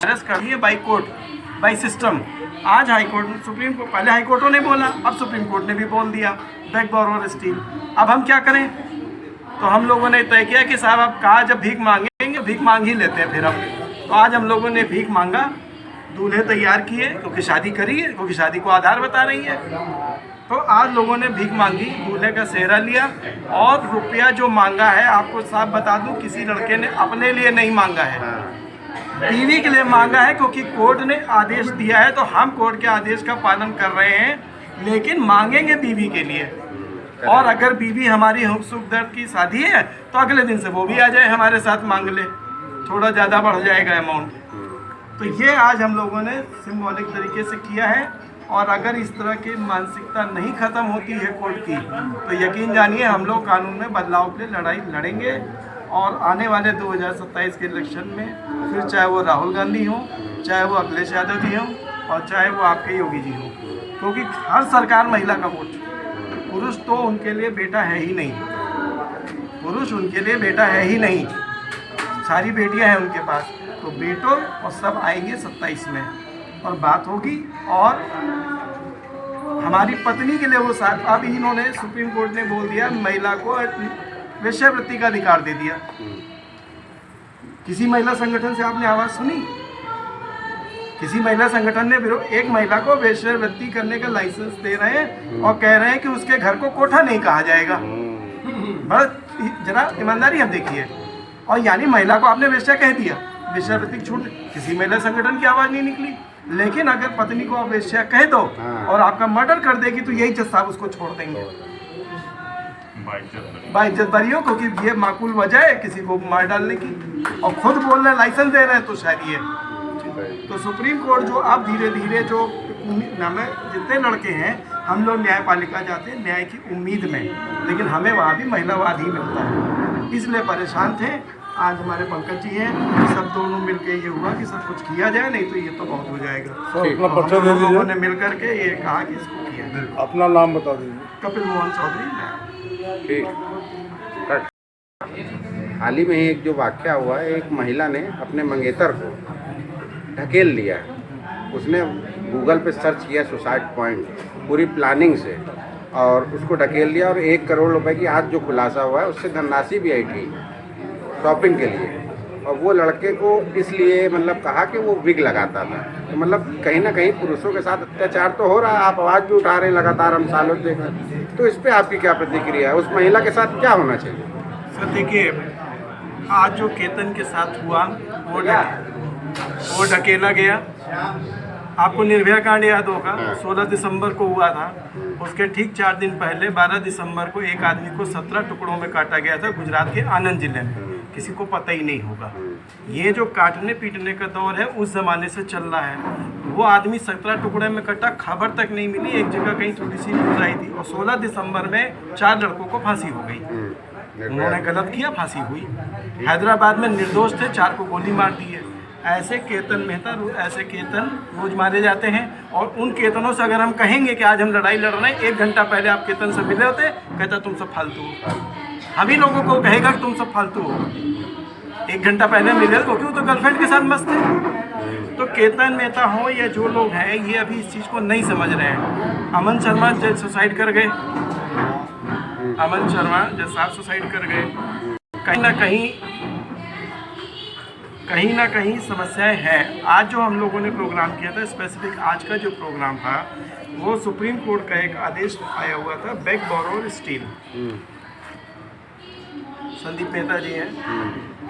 Arrest कर लिए by court, by system. आज हाई कोर्ट, सुप्रीम कोर्ट, पहले हाई कोर्टों ने बोला, अब सुप्रीम कोर्ट ने भी बोल दिया बैक बोरोवर स्टील। अब हम क्या करें? तो हम लोगों ने तय किया कि साहब अब कहा जब भीख मांगेंगे, भीख मांग ही लेते हैं फिर अब। तो आज हम लोगों ने भीख मांगा, दूल्हे तैयार किए, क्योंकि शादी करी है, क्योंकि शादी को आधार बता रही है। तो आज लोगों ने भीख मांगी, दूल्हे का सेहरा लिया, और रुपया जो मांगा है, आपको साफ बता दूं, किसी लड़के ने अपने लिए नहीं मांगा है, बीवी के लिए मांगा है, क्योंकि कोर्ट ने आदेश दिया है। तो हम कोर्ट के आदेश का पालन कर रहे हैं, लेकिन मांगेंगे बीवी के लिए। और अगर बीवी हमारी सुख दर्द की शादी है तो अगले दिन से वो भी आ जाए हमारे साथ मांग ले, थोड़ा ज़्यादा बढ़ जाएगा अमाउंट। तो ये आज हम लोगों ने सिंबॉलिक तरीके से किया है। और अगर इस तरह की मानसिकता नहीं ख़त्म होती है कोर्ट की, तो यकीन जानिए हम लोग कानून में बदलाव के लिए लड़ाई लड़ेंगे। और आने वाले 2027 के इलेक्शन में फिर चाहे वो राहुल गांधी हो, चाहे वो अखिलेश यादव जी हों, और चाहे वो आपके योगी जी हों, क्योंकि हर सरकार महिला का वोट, पुरुष तो उनके लिए बेटा है ही नहीं, पुरुष उनके लिए बेटा है ही नहीं, सारी बेटियां हैं उनके पास। तो बेटों और सब आएंगे 27 में और बात होगी। और हमारी पत्नी के लिए वो साथ, अब इन्होंने सुप्रीम कोर्ट ने बोल दिया महिला को वेश्यावृत्ति का अधिकार दे दिया। किसी महिला संगठन से आपने आवाज़ सुनी? किसी महिला संगठन ने एक महिला को वेश्यावृत्ति करने का लाइसेंस दे रहे हैं और कह रहे हैं कि उसके घर को कोठा नहीं कहा जाएगा। बस जरा ईमानदारी हम देखिए। और यानी महिला को आपने वेश्या कह दिया, वेश्यावृत्ति छूट, किसी महिला संगठन की आवाज़ नहीं निकली। लेकिन अगर पत्नी को आप वेश्या कह दो और आपका मर्डर कर देगी, तो यही जज साहब उसको छोड़ देंगे बाइज्जत बरियों, क्योंकि ये माकूल वजह है किसी को मार डालने की। और खुद बोल रहे लाइसेंस दे रहे हैं, तो शायद ये तो सुप्रीम कोर्ट जो अब धीरे धीरे जो हमें जितने लड़के हैं, हम लोग न्यायपालिका जाते हैं न्याय की उम्मीद में, लेकिन हमें वहाँ भी महिलावाद ही मिलता है, इसलिए परेशान थे। आज हमारे पंकज जी हैं, सब दोनों मिलके ये हुआ कि सब कुछ किया जाए, नहीं तो ये तो बहुत हो जाएगा। पर्चा दे दीजिए। लोगों ने मिल करके ये कहा कि इसको किया जाए। अपना नाम बता दीजिए। कपिल मोहन चौधरी। हाल ही में एक जो वाक़या हुआ है, एक महिला ने अपने मंगेतर को ढकेल लिया। उसने गूगल पे सर्च किया सुसाइड पॉइंट पूरी प्लानिंग से, और उसको ढकेल लिया। और 1 करोड़ रुपए की आज जो खुलासा हुआ है, उससे धनराशि भी आई थी शॉपिंग के लिए। और वो लड़के को इसलिए मतलब कहा कि वो विग लगाता था। तो मतलब कहीं ना कहीं पुरुषों के साथ अत्याचार तो हो रहा है, आप आवाज़ भी उठा रहे हैं लगातार हम सालों से। तो इस पर आपकी क्या प्रतिक्रिया है? उस महिला के साथ क्या होना चाहिए? सर देखिए, आज जो केतन के साथ हुआ वो ढकेला गया। आपको निर्भया कांड याद होगा, 16 दिसंबर को हुआ था। उसके ठीक 4 दिन पहले 12 दिसंबर को एक आदमी को 17 टुकड़ों में काटा गया था गुजरात के आनंद जिले में। किसी को पता ही नहीं होगा। ये जो काटने पीटने का दौर है उस ज़माने से चल रहा है। वो आदमी 17 टुकड़े में कटा, खबर तक नहीं मिली, एक जगह कहीं थोड़ी सी न्यूज़ आई थी। और 16 दिसंबर में 4 लड़कों को फांसी हो गई। उन्होंने गलत किया, फांसी हुई। हैदराबाद में निर्दोष थे, 4 को गोली मार दी है। ऐसे केतन मेहता, ऐसे केतन रोज मारे जाते हैं। और उन केतनों से अगर हम कहेंगे कि आज हम लड़ाई लड़ रहे हैं, 1 घंटा पहले आप केतन से मिले होते, कहता तुम सब फालतू हो। हम ही लोगों को कहेगा कि तुम सब फालतू हो। 1 घंटा पहले मिले तो क्यों? तो गर्लफ्रेंड के साथ मस्त थे। तो केतन मेहता हो या जो लोग हैं, ये अभी इस चीज़ को नहीं समझ रहे हैं। अमन शर्मा जज सुसाइड कर गए, अमन शर्मा जज साहब सुसाइड कर गए। कहीं ना कहीं समस्याएं हैं। आज जो हम लोगों ने प्रोग्राम किया था, स्पेसिफिक आज का जो प्रोग्राम था, वो सुप्रीम कोर्ट का एक आदेश आया हुआ था, बैक बोरोवर स्टील। संदीप मेहता जी हैं,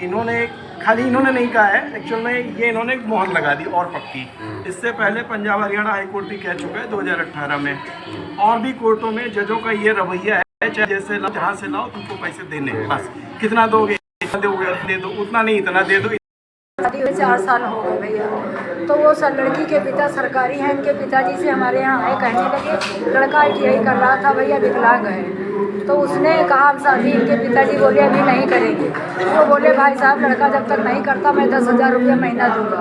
इन्होंने नहीं कहा है, एक्चुअल में ये इन्होंने एक मोहर लगा दी और पक्की। इससे पहले पंजाब हरियाणा हाई कोर्ट भी कह चुका है 2018 में। और भी कोर्टों में जजों का ये रवैया है, चाहे जैसे लाओ, जहाँ से लाओ, तुमको पैसे देने, बस कितना दोगे, दे दो, उतना नहीं इतना दे दो। शादी हुए 4 साल हो गए भैया। तो वो लड़की के पिता सरकारी हैं, इनके पिताजी से हमारे यहाँ आए, कहने लगे लड़का ITI कर रहा था भैया, विकलांग है। तो उसने कहा हम शादी, इनके पिताजी बोले अभी नहीं करेंगे। वो बोले भाई साहब लड़का जब तक नहीं करता मैं 10,000 रुपया महीना दूंगा।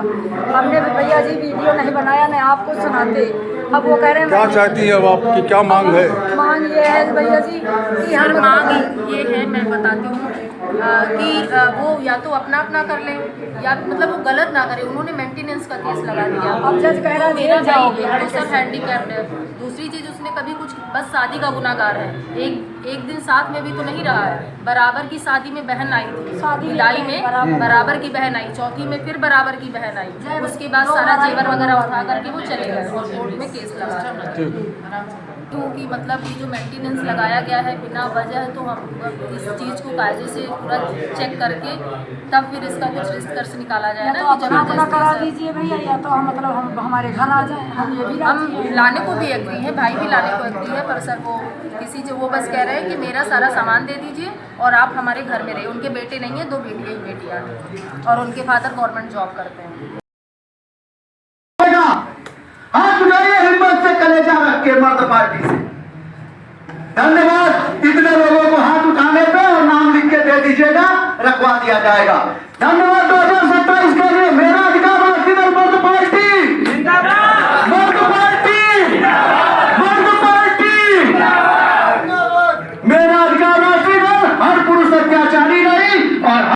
हमने भैया जी वीडियो नहीं बनाया, नहीं आपको सुनाते। अब वो कह रहे हैं क्या चाहती है अब आपकी क्या मांग है? मांग ये है भैया जी कि सर मांग ये है, मैं बताती हूँ। कि वो या तो अपना अपना कर लें या मतलब वो गलत ना करें। उन्होंने मेंटेनेंस का केस लगा दिया। अब जज कह रहा है मेरा जेल जाओगे। भाई तो सब हैंडीकैप्ड है। दूसरी चीज़ उसने कभी कुछ बस शादी का गुनाहगार है। एक दिन साथ में भी तो नहीं रहा है। बराबर की शादी में बहन आई थी, शादी विदाई में बराबर की बहन आई, चौथी में फिर बराबर की बहन आई। उसके बाद सारा जेवर वगैरह उठा करके वो चले गए और कोर्ट में केस लगा। क्योंकि मतलब ये जो मेंटेनेंस लगाया गया है बिना वजह, तो हम इस चीज़ को कायदे से पूरा चेक करके तब फिर इसका कुछ निष्कर्ष निकाला जाए या ना तो कि अपना अपना करा जबरदस्ती दीजिए भैया, या तो हम मतलब हम हमारे घर आ जाए, हम ये भी हम राजी हैं। लाने को भी एग्री है, भाई भी लाने को एग्री है, पर सर वो किसी जो वो बस कह रहे हैं कि मेरा सारा सामान दे दीजिए और आप हमारे घर में रहिए। उनके बेटे नहीं हैं, 2 बेटियाँ ही बेटियाँ हैं और उनके फादर गवर्नमेंट जॉब करते हैं। हाथ उठाइए हिम्मत से, कलेजा रख के मर्द पार्टी से। धन्यवाद। इतने लोगों को हाथ उठाने पे और नाम लिख के दे दीजिएगा, रखवा दिया जाएगा। धन्यवाद। 2027 के लिए